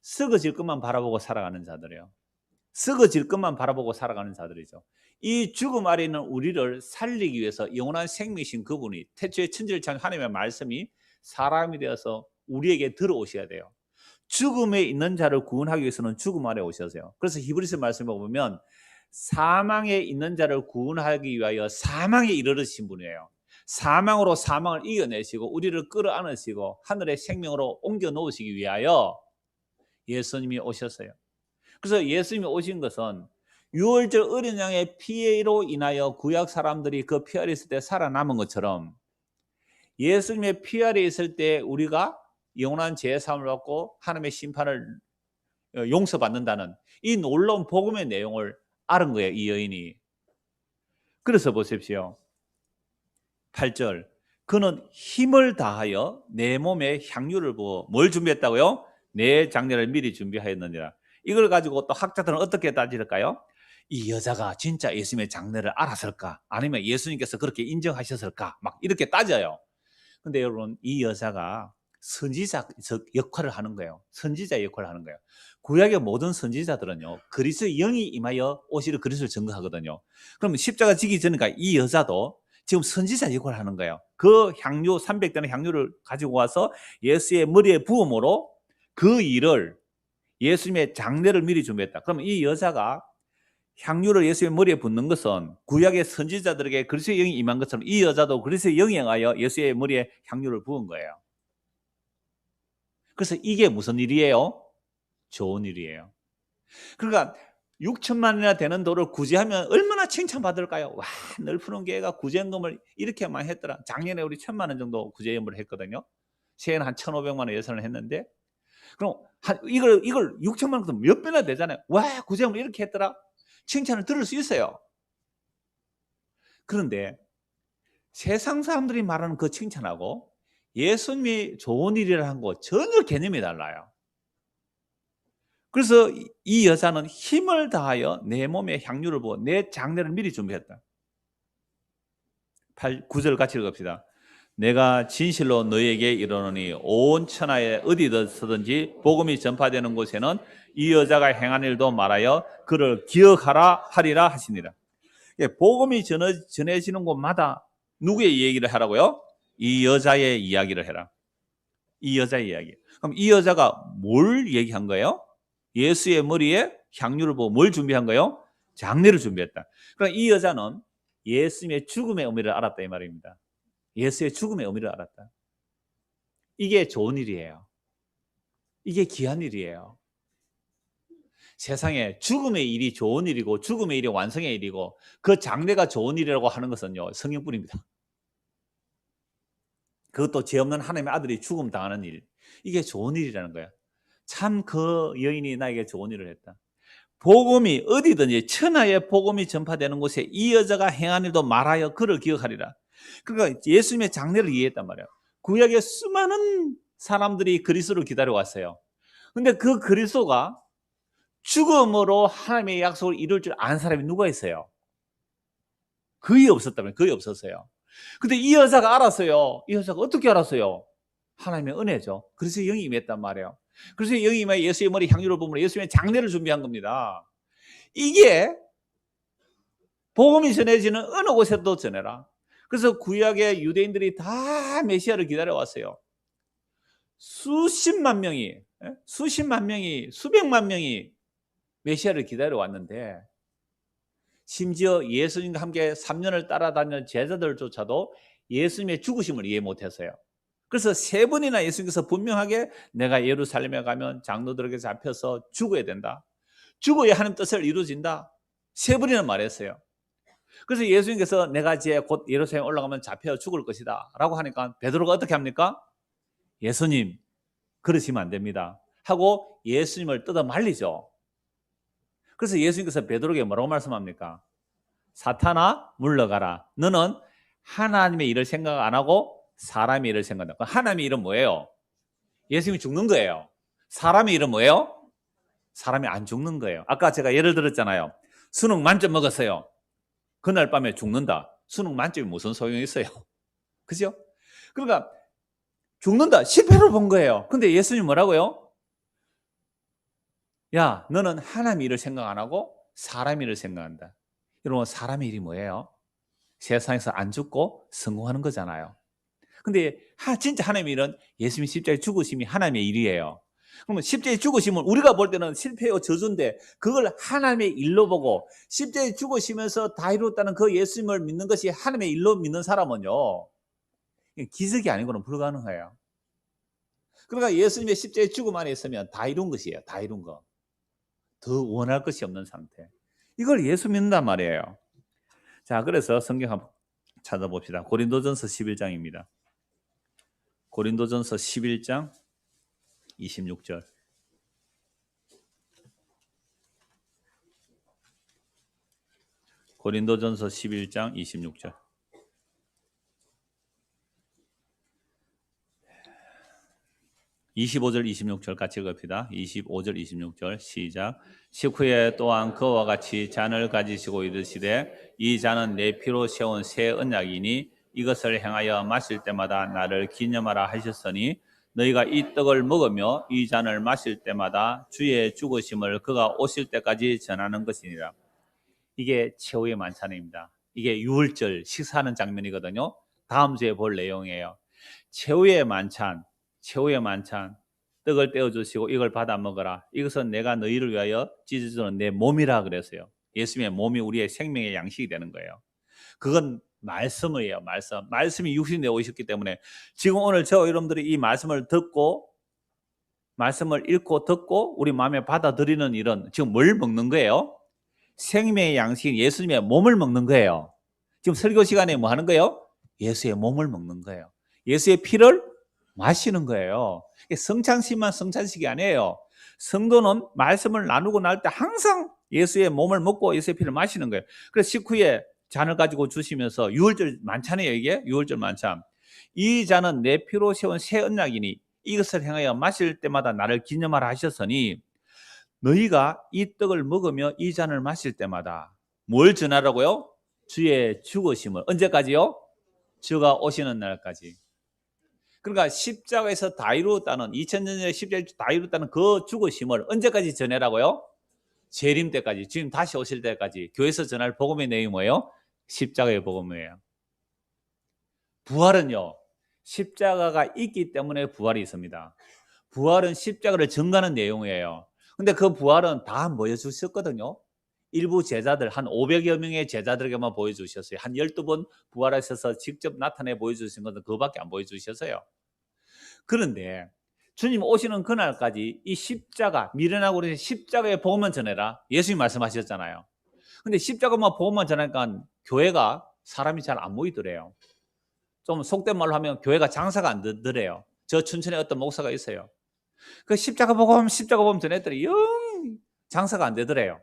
썩어질 것만 바라보고 살아가는 자들이에요. 썩어질 것만 바라보고 살아가는 자들이죠. 이 죽음 아래 있는 우리를 살리기 위해서 영원한 생명이신 그분이 태초에 천지를 창 하나님의 말씀이 사람이 되어서 우리에게 들어오셔야 돼요. 죽음에 있는 자를 구원하기 위해서는 죽음 아래 오셔서요. 그래서 히브리서 말씀을 보면 사망에 있는 자를 구원하기 위하여 사망에 이르르신 분이에요. 사망으로 사망을 이겨내시고 우리를 끌어안으시고 하늘의 생명으로 옮겨 놓으시기 위하여 예수님이 오셨어요. 그래서 예수님이 오신 것은 유월절 어린 양의 피로 인하여 구약 사람들이 그 피 아래 있을 때 살아남은 것처럼 예수님의 피 아래 있을 때 우리가 영원한 죄 사함을 받고 하나님의 심판을 용서받는다는 이 놀라운 복음의 내용을 알은 거예요, 이 여인이. 그래서 보십시오. 8절. 그는 힘을 다하여 내 몸에 향유를 부어 뭘 준비했다고요? 내 장례를 미리 준비하였느니라. 이걸 가지고 또 학자들은 어떻게 따질까요? 이 여자가 진짜 예수님의 장례를 알았을까? 아니면 예수님께서 그렇게 인정하셨을까? 막 이렇게 따져요. 근데 여러분, 이 여자가 선지자 역할을 하는 거예요. 선지자 역할을 하는 거예요. 구약의 모든 선지자들은요, 그리스도의 영이 임하여 오시를 그리스도를 증거하거든요. 그럼 십자가 지기 전에 이 여자도 지금 선지자 역할을 하는 거예요. 그 향유, 300대의 향유를 가지고 와서 예수의 머리에 부음으로 그 일을 예수님의 장례를 미리 준비했다. 그러면 이 여자가 향유를 예수의 머리에 붓는 것은 구약의 선지자들에게 그리스도의 영이 임한 것처럼 이 여자도 그리스도의 영에 의하여 예수의 머리에 향유를 부은 거예요. 그래서 이게 무슨 일이에요? 좋은 일이에요. 그러니까 6천만이나 되는 도를 구제하면 얼마나 칭찬받을까요? 와, 널푸른 교회가 구제연금을 이렇게 많이 했더라. 작년에 우리 1,000만 원 정도 구제연금을 했거든요. 새해는 한 1,500만 원 예산을 했는데, 그럼 이걸 6천만 원 몇 배나 되잖아요. 와, 구제연금을 이렇게 했더라. 칭찬을 들을 수 있어요. 그런데 세상 사람들이 말하는 그 칭찬하고 예수님이 좋은 일이라 한 거 전혀 개념이 달라요. 그래서 이 여자는 힘을 다하여 내 몸에 향유를 부어 내 장례를 미리 준비했다. 9절 같이 읽읍시다. 내가 진실로 너에게 이르노니 온 천하에 어디서든지 복음이 전파되는 곳에는 이 여자가 행한 일도 말하여 그를 기억하라 하리라 하시니라. 복음이 전해지는 곳마다 누구의 얘기를 하라고요? 이 여자의 이야기를 해라. 이 여자의 이야기. 그럼 이 여자가 뭘 얘기한 거예요? 예수의 머리에 향유를 부어 뭘 준비한 거예요? 장례를 준비했다. 그러니까 이 여자는 예수님의 죽음의 의미를 알았다 이 말입니다. 예수의 죽음의 의미를 알았다. 이게 좋은 일이에요. 이게 귀한 일이에요. 세상에 죽음의 일이 좋은 일이고 죽음의 일이 완성의 일이고 그 장례가 좋은 일이라고 하는 것은요, 성경뿐입니다. 그것도 죄 없는 하나님의 아들이 죽음 당하는 일, 이게 좋은 일이라는 거야. 참 그 여인이 나에게 좋은 일을 했다. 복음이 어디든지 천하에 복음이 전파되는 곳에 이 여자가 행한 일도 말하여 그를 기억하리라. 그러니까 예수님의 장례를 이해했단 말이에요. 구약의 수많은 사람들이 그리스도를 기다려왔어요. 근데 그 그리스도가 죽음으로 하나님의 약속을 이룰 줄 아는 사람이 누가 있어요? 거의 없었다면 거의 없었어요. 근데 이 여자가 알았어요. 이 여자가 어떻게 알았어요? 하나님의 은혜죠. 그래서 영이 임했단 말이에요. 그래서 영이 임하여 예수의 머리 향유를 부으므로 예수님의 장례를 준비한 겁니다. 이게 복음이 전해지는 어느 곳에도 전해라. 그래서 구약의 유대인들이 다 메시아를 기다려왔어요. 수십만 명이, 수백만 명이 메시아를 기다려왔는데 심지어 예수님과 함께 3년을 따라다니는 제자들조차도 예수님의 죽으심을 이해 못했어요. 그래서 3번이나 예수님께서 분명하게 내가 예루살렘에 가면 장로들에게 잡혀서 죽어야 된다. 죽어야 하는 뜻을 이루어진다. 3번이나 말했어요. 그래서 예수님께서 내가 이제 곧 예루살렘 올라가면 잡혀 죽을 것이다 라고 하니까 베드로가 어떻게 합니까? 예수님, 그러시면 안 됩니다 하고 예수님을 뜯어 말리죠. 그래서 예수님께서 베드로에게 뭐라고 말씀합니까? 사탄아 물러가라. 너는 하나님의 일을 생각 안 하고 사람의 일을 생각한다. 하나님의 일은 뭐예요? 예수님이 죽는 거예요. 사람의 일은 뭐예요? 사람이 안 죽는 거예요. 아까 제가 예를 들었잖아요. 수능 만점 먹었어요. 그날 밤에 죽는다. 수능 만점이 무슨 소용이 있어요? 그죠? 그러니까 죽는다. 실패를 본 거예요. 근데 예수님 뭐라고요? 야, 너는 하나님의 일을 생각 안 하고 사람의 일을 생각한다. 여러분, 사람의 일이 뭐예요? 세상에서 안 죽고 성공하는 거잖아요. 근데 진짜 하나님의 일은 예수님이 십자가에 죽으심이 하나님의 일이에요. 그러면 십자가에 죽으심은 우리가 볼 때는 실패요 저주인데 그걸 하나님의 일로 보고 십자가에 죽으시면서 다 이루었다는 그 예수님을 믿는 것이 하나님의 일로 믿는 사람은요, 기적이 아니고는 불가능해요. 그러니까 예수님의 십자가에 죽음 안에 있으면 다 이룬 것이에요. 다 이룬 거. 더 원할 것이 없는 상태. 이걸 예수 믿는단 말이에요. 자, 그래서 성경 한번 찾아봅시다. 고린도전서 11장입니다. 고린도전서 11장 26절. 고린도전서 11장 26절. 25절 26절 같이 읽읍시다. 25절 26절 시작. 식후에 또한 그와 같이 잔을 가지시고 이르시되 이 잔은 내 피로 세운 새 언약이니 이것을 행하여 마실 때마다 나를 기념하라 하셨으니 너희가 이 떡을 먹으며 이 잔을 마실 때마다 주의 죽으심을 그가 오실 때까지 전하는 것이니라. 이게 최후의 만찬입니다. 이게 유월절 식사하는 장면이거든요. 다음 주에 볼 내용이에요. 최후의 만찬, 최후의 만찬, 떡을 떼어주시고 이걸 받아 먹어라. 이것은 내가 너희를 위하여 찢어주는 내 몸이라 그랬어요. 예수님의 몸이 우리의 생명의 양식이 되는 거예요. 그건 말씀이에요. 말씀이 육신이 되어 오셨기 때문에 지금 오늘 저 여러분들이 이 말씀을 듣고 말씀을 읽고 듣고 우리 마음에 받아들이는 일은 지금 뭘 먹는 거예요? 생명의 양식인 예수님의 몸을 먹는 거예요. 지금 설교 시간에 뭐 하는 거예요? 예수의 몸을 먹는 거예요. 예수의 피를 마시는 거예요. 성찬식만 성찬식이 아니에요. 성도는 말씀을 나누고 날 때 항상 예수의 몸을 먹고 예수의 피를 마시는 거예요. 그래서 식후에 잔을 가지고 주시면서 유월절 만찬이에요. 이게 유월절 만찬. 이 잔은 내 피로 세운 새 언약이니 이것을 행하여 마실 때마다 나를 기념하라 하셨으니 너희가 이 떡을 먹으며 이 잔을 마실 때마다 뭘 전하라고요? 주의 죽으심을. 언제까지요? 주가 오시는 날까지. 그러니까 십자가에서 다 이루었다는 2000년 전에 십자가에서 다 이루었다는 그 죽으심을 언제까지 전해라고요? 재림 때까지, 주님 다시 오실 때까지. 교회에서 전할 복음의 내용이 뭐예요? 십자가의 복음이에요. 부활은요, 십자가가 있기 때문에 부활이 있습니다. 부활은 십자가를 증거하는 내용이에요. 근데 그 부활은 다 보여주셨거든요. 일부 제자들, 한 500여 명의 제자들에게만 보여주셨어요. 한 12번 부활하셔서 직접 나타내 보여주신 것은 그거밖에 안 보여주셨어요. 그런데 주님 오시는 그날까지 이 십자가, 미련하고 그래서 십자가의 복음만 전해라. 예수님 말씀하셨잖아요. 근데 십자가만 복음만 전하니까 교회가 사람이 잘 안 모이더래요. 좀 속된 말로 하면 교회가 장사가 안 되더래요. 저 춘천에 어떤 목사가 있어요. 그 십자가 복음 전했더니 영 장사가 안 되더래요.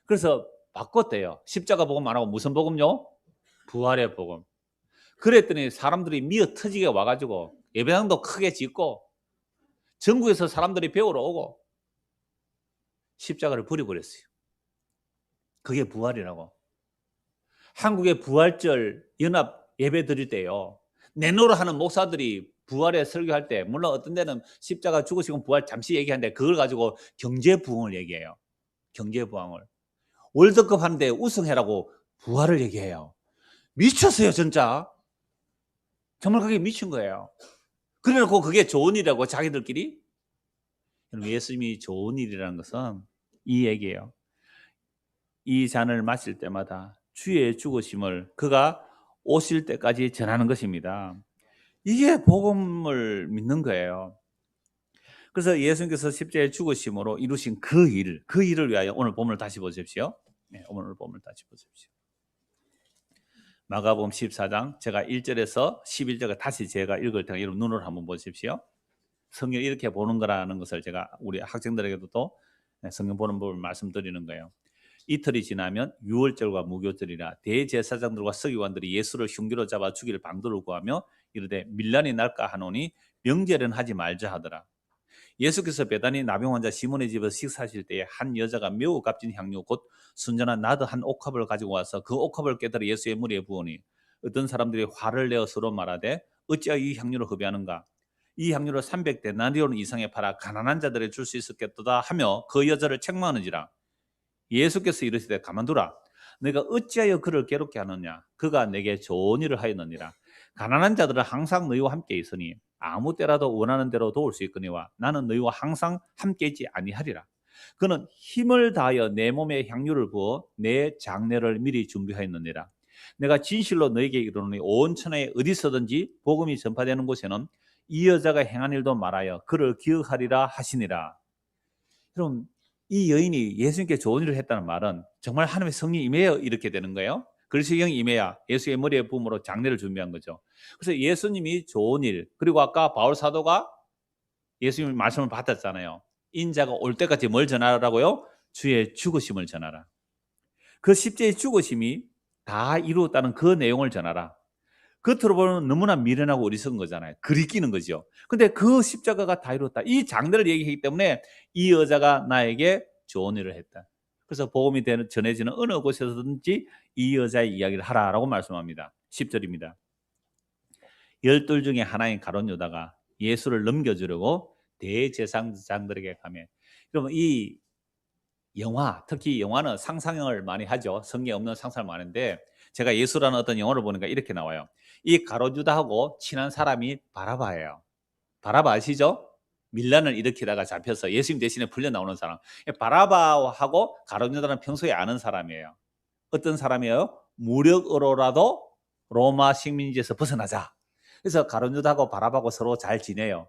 그래서 바꿨대요. 십자가 복음 안 하고 무슨 복음요? 부활의 복음. 그랬더니 사람들이 미어 터지게 와가지고 예배당도 크게 짓고 전국에서 사람들이 배우러 오고 십자가를 버려버렸어요. 그게 부활이라고. 한국의 부활절 연합 예배 드릴 때요, 내노라 하는 목사들이 부활에 설교할 때, 물론 어떤 데는 십자가 죽으시고 부활 잠시 얘기하는데 그걸 가지고 경제부흥을 얘기해요. 경제부흥을. 월드컵 하는데 우승해라고 부활을 얘기해요. 미쳤어요, 진짜. 정말 그게 미친 거예요. 그래놓고 그게 좋은 일이라고 자기들끼리. 예수님이 좋은 일이라는 것은 이 얘기예요. 이 잔을 마실 때마다 주의 죽으심을 그가 오실 때까지 전하는 것입니다. 이게 복음을 믿는 거예요. 그래서 예수님께서 십자가에 죽으심으로 이루신 그 일을 위하여 오늘 본문을 다시 보십시오. 네, 오늘 본문을 다시 보십시오. 마가복음 14장 제가 1절에서 11절까지 다시 제가 읽을 테니까 여러분 눈으로 한번 보십시오. 성경 이렇게 보는 거라는 것을 제가 우리 학생들에게도 또 성경 보는 법을 말씀드리는 거예요. 이틀이 지나면 유월절과 무교절이라 대제사장들과 서기관들이 예수를 흉기로 잡아 죽일 방도를 구하며 이르되 밀란이 날까 하노니 명절은 하지 말자 하더라. 예수께서 베다니 나병 환자 시몬의 집에서 식사하실 때에 한 여자가 매우 값진 향유 곧 순전한 나드 한 옥합을 가지고 와서 그 옥합을 깨달아 예수의 머리에 부으니 어떤 사람들이 화를 내어 서로 말하되 어찌하여 이 향유를 흡입하는가? 이 향유를 300데나리온 이상에 팔아 가난한 자들에 줄 수 있었겠도다 하며 그 여자를 책망하는지라. 예수께서 이르시되 가만두라. 내가 어찌하여 그를 괴롭게 하느냐? 그가 내게 좋은 일을 하였느니라. 가난한 자들은 항상 너희와 함께 있으니 아무 때라도 원하는 대로 도울 수 있거니와 나는 너희와 항상 함께 있지 아니하리라. 그는 힘을 다하여 내 몸에 향유를 부어 내 장례를 미리 준비하였느니라. 내가 진실로 너에게 이르노니 온 천하에 어디서든지 복음이 전파되는 곳에는 이 여자가 행한 일도 말하여 그를 기억하리라 하시니라. 여러분, 이 여인이 예수님께 좋은 일을 했다는 말은 정말 하나님의 성령이 임해야 이렇게 되는 거예요. 그리스도의 임해야 예수의 머리에 부음으로 장례를 준비한 거죠. 그래서 예수님이 좋은 일, 그리고 아까 바울 사도가 예수님의 말씀을 받았잖아요. 인자가 올 때까지 뭘 전하라고요? 주의 죽으심을 전하라. 그 십자의 죽으심이 다 이루었다는 그 내용을 전하라. 겉으로 보면 너무나 미련하고 어리석은 거잖아요. 그리끼는 거죠. 근데 그 십자가가 다 이뤘다. 이 장례를 얘기하기 때문에 이 여자가 나에게 좋은 일을 했다. 그래서 복음이 전해지는 어느 곳에서든지 이 여자의 이야기를 하라라고 말씀합니다. 10절입니다. 열둘 중에 하나인 가룟 유다가 예수를 넘겨주려고 대제사장들에게 가면, 그러면 이 영화, 특히 영화는 상상을 많이 하죠. 성경에 없는 상상을 많은데 제가 예수라는 어떤 영화를 보니까 이렇게 나와요. 이 가룟 유다하고 친한 사람이 바라바예요. 바라바 아시죠? 밀란을 일으키다가 잡혀서 예수님 대신에 풀려 나오는 사람. 바라바하고 가룟 유다는 평소에 아는 사람이에요. 어떤 사람이에요? 무력으로라도 로마 식민지에서 벗어나자. 그래서 가룟 유다하고 바라바하고 서로 잘 지내요.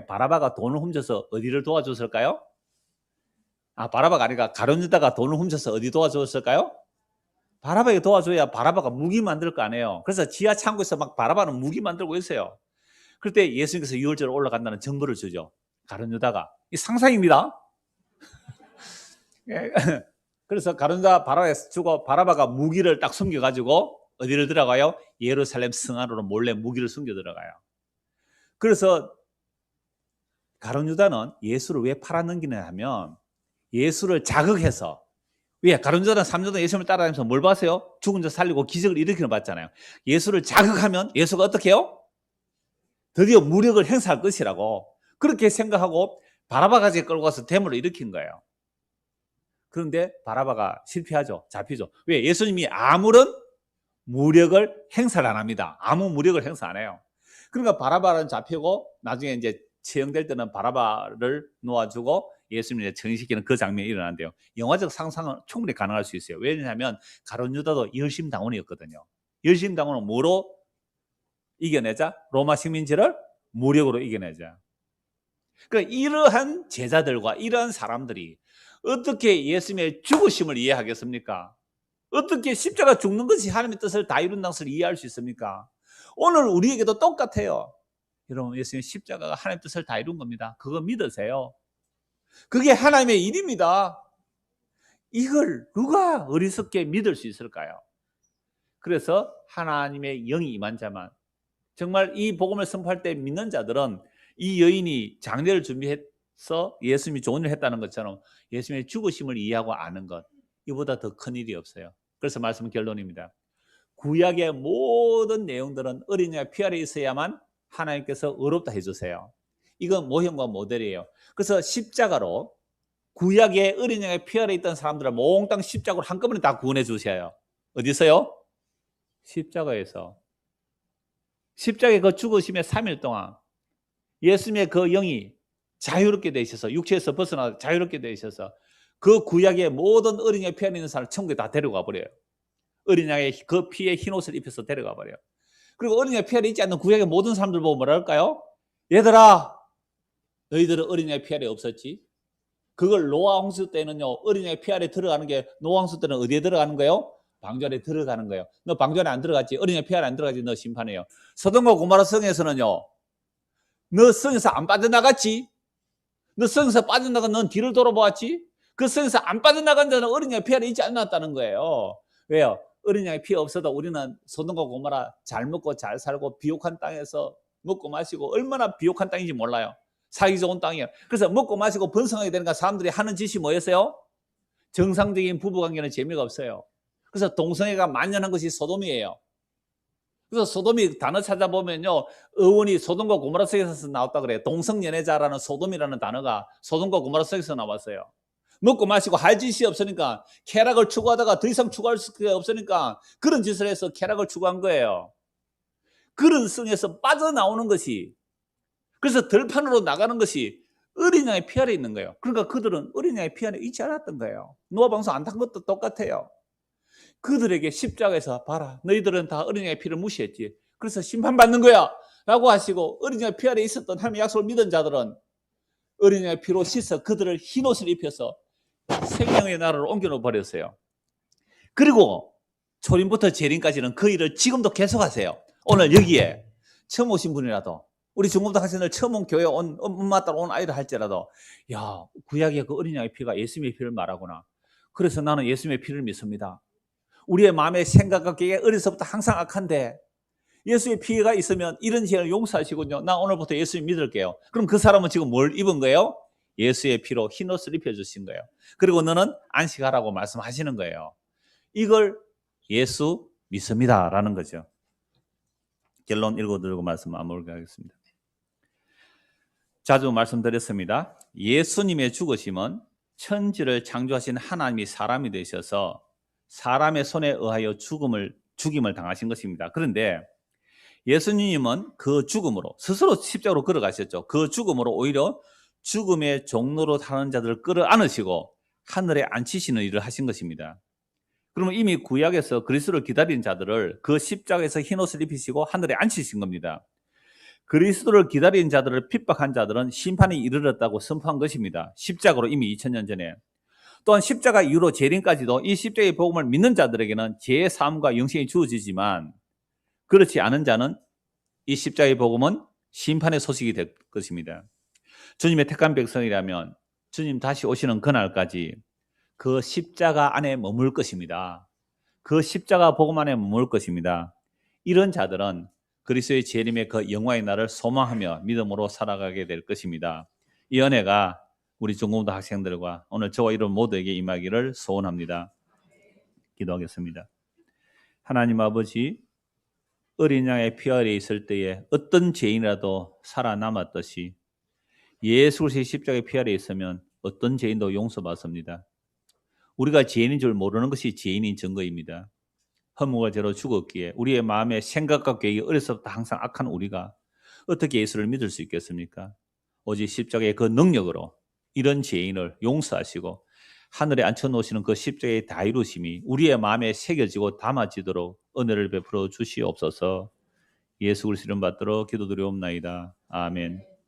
바라바가 돈을 훔쳐서 어디를 도와줬을까요? 바라바가 아니라 가룟 유다가 돈을 훔쳐서 어디 도와줬을까요? 바라바에게 도와줘야 바라바가 무기 만들 거 아니에요. 그래서 지하 창고에서 막 바라바는 무기 만들고 있어요. 그럴 때 예수님께서 유월절에 올라간다는 정보를 주죠. 가룟 유다가. 이 상상입니다. 그래서 가룟 유다 바라바에 주고 바라바가 무기를 딱 숨겨가지고 어디를 들어가요? 예루살렘 성 안으로 몰래 무기를 숨겨 들어가요. 그래서 가룟 유다는 예수를 왜 팔아넘기냐 하면 예수를 자극해서, 왜? 가룟 유다는 3년 동안 예수님을 따라다니면서 뭘 봤어요? 죽은 자 살리고 기적을 일으키는 거 봤잖아요. 예수를 자극하면 예수가 어떻게 해요? 드디어 무력을 행사할 것이라고 그렇게 생각하고 바라바까지 끌고 가서 데모를 일으킨 거예요. 그런데 바라바가 실패하죠. 잡히죠. 왜? 예수님이 아무런 무력을 행사를 안 합니다. 아무 무력을 행사 안 해요. 그러니까 바라바는 잡히고 나중에 이제 처형될 때는 바라바를 놓아주고 예수님을 처형시키는 그 장면이 일어난대요. 영화적 상상은 충분히 가능할 수 있어요. 왜냐하면 가룟 유다도 열심당원이었거든요. 열심당원은 뭐로 이겨내자? 로마 식민지를 무력으로 이겨내자. 그러니까 이러한 제자들과 이러한 사람들이 어떻게 예수님의 죽으심을 이해하겠습니까? 어떻게 십자가 죽는 것이 하나님의 뜻을 다 이룬다는 것을 이해할 수 있습니까? 오늘 우리에게도 똑같아요. 여러분, 예수님의 십자가가 하나님의 뜻을 다 이룬 겁니다. 그거 믿으세요. 그게 하나님의 일입니다. 이걸 누가 어리석게 믿을 수 있을까요? 그래서 하나님의 영이 임한 자만, 정말 이 복음을 선포할 때 믿는 자들은 이 여인이 장례를 준비해서 예수님이 좋은 일을 했다는 것처럼 예수님의 죽으심을 이해하고 아는 것, 이보다 더 큰 일이 없어요. 그래서 말씀 결론입니다. 구약의 모든 내용들은 어린 양의 피 아래 있어야만 하나님께서 의롭다 해주세요. 이건 모형과 모델이에요. 그래서 십자가로 구약의 어린 양의 피 아래 있던 사람들을 몽땅 십자가로 한꺼번에 다 구원해 주셔요. 어디서요? 십자가에서. 십자가의 그 죽으심의 3일 동안 예수님의 그 영이 자유롭게 되어 있어서, 육체에서 벗어나 자유롭게 되어 있어서 그 구약의 모든 어린 양의 피 안에 있는 사람을 천국에 다 데려가 버려요. 어린 양의 그 피에 흰 옷을 입혀서 데려가 버려요. 그리고 어린 양의 피 안에 있지 않는 구약의 모든 사람들 보고 뭐라 할까요? 얘들아, 너희들은 어린 양의 피 안에 없었지? 그걸 노아 홍수 때는요, 어린 양의 피 안에 들어가는 게, 노아 홍수 때는 어디에 들어가는 거예요? 방주 안에 들어가는 거예요. 너 방주 안에 안 들어갔지? 어린 양의 피 안에 안 들어가지? 너 심판해요. 소돔과 고모라 성에서는요, 너 성에서 안 빠져나갔지? 너 성에서 빠져나가 넌 뒤를 돌아보았지? 그 성에서 안 빠져나간 자는 어린 양의 피 안에 있지 않았다는 거예요. 왜요? 어린 양의 피 없어도 우리는 소돔과 고모라 잘 먹고 잘 살고 비옥한 땅에서 먹고 마시고, 얼마나 비옥한 땅인지 몰라요. 살기 좋은 땅이에요. 그래서 먹고 마시고 번성하게 되니까 사람들이 하는 짓이 뭐였어요? 정상적인 부부관계는 재미가 없어요. 그래서 동성애가 만연한 것이 소돔이에요. 그래서 소돔이 단어 찾아보면요, 어원이 소돔과 고모라 속에서 나왔다 그래요. 동성연애자라는 소돔이라는 단어가 소돔과 고모라 속에서 나왔어요. 먹고 마시고 할 짓이 없으니까, 쾌락을 추구하다가 더 이상 추구할 수가 없으니까 그런 짓을 해서 쾌락을 추구한 거예요. 그런 성에서 빠져나오는 것이, 그래서 들판으로 나가는 것이 어린 양의 피 아래 있는 거예요. 그러니까 그들은 어린 양의 피 안에 있지 않았던 거예요. 노아 방수 안 탄 것도 똑같아요. 그들에게 십자가에서 봐라, 너희들은 다 어린 양의 피를 무시했지, 그래서 심판받는 거야 라고 하시고, 어린 양의 피 아래 있었던 하나님의 약속을 믿은 자들은 어린 양의 피로 씻어 그들을 흰 옷을 입혀서 생명의 나라로 옮겨놓아 버렸어요. 그리고 초림부터 재림까지는 그 일을 지금도 계속하세요. 오늘 여기에 처음 오신 분이라도, 우리 중고등 학생들 처음 온 교회 온 엄마 따라 온 아이를 할지라도, 야, 구약의 그 어린 양의 피가 예수님의 피를 말하구나. 그래서 나는 예수님의 피를 믿습니다. 우리의 마음의 생각과 계획 어려서부터 항상 악한데 예수의 피가 있으면 이런 죄를 용서하시군요. 나 오늘부터 예수님 믿을게요. 그럼 그 사람은 지금 뭘 입은 거예요? 예수의 피로 흰옷을 입혀주신 거예요. 그리고 너는 안식하라고 말씀하시는 거예요. 이걸 예수 믿습니다라는 거죠. 결론 읽어드리고 말씀 마무리하겠습니다. 자주 말씀드렸습니다. 예수님의 죽으심은 천지를 창조하신 하나님이 사람이 되셔서 사람의 손에 의하여 죽임을 당하신 것입니다. 그런데 예수님은 그 죽음으로 스스로 십자가로 걸어가셨죠. 그 죽음으로 오히려 죽음의 종로로 타는 자들을 끌어안으시고 하늘에 앉히시는 일을 하신 것입니다. 그러면 이미 구약에서 그리스도를 기다리는 자들을 그 십자가에서 흰옷을 입히시고 하늘에 앉히신 겁니다. 그리스도를 기다리는 자들을 핍박한 자들은 심판이 이르렀다고 선포한 것입니다. 십자가로 이미 2000년 전에. 또한 십자가 이후로 재림까지도 이 십자가의 복음을 믿는 자들에게는 죄의 사함과 영생이 주어지지만 그렇지 않은 자는 이 십자가의 복음은 심판의 소식이 될 것입니다. 주님의 택한 백성이라면 주님 다시 오시는 그날까지 그 십자가 안에 머물 것입니다. 그 십자가 복음 안에 머물 것입니다. 이런 자들은 그리스도의 재림의 그 영광의 날을 소망하며 믿음으로 살아가게 될 것입니다. 이 은혜가 우리 중고등부 학생들과 오늘 저와 이런 모두에게 임하기를 소원합니다. 기도하겠습니다. 하나님 아버지, 어린 양의 피 아래에 있을 때에 어떤 죄인이라도 살아남았듯이 예수 그리스도의 십자가의 피 아래에 있으면 어떤 죄인도 용서받습니다. 우리가 죄인인 줄 모르는 것이 죄인인 증거입니다. 허물과 죄로 죽었기에 우리의 마음의 생각과 계획이 어려서부터 항상 악한 우리가 어떻게 예수를 믿을 수 있겠습니까? 오직 십자가의 그 능력으로 이런 죄인을 용서하시고 하늘에 앉혀놓으시는 그 십자가의 다 이루심이 우리의 마음에 새겨지고 담아지도록 은혜를 베풀어 주시옵소서. 예수 그리스도 이름 받들어 기도드리옵나이다. 아멘.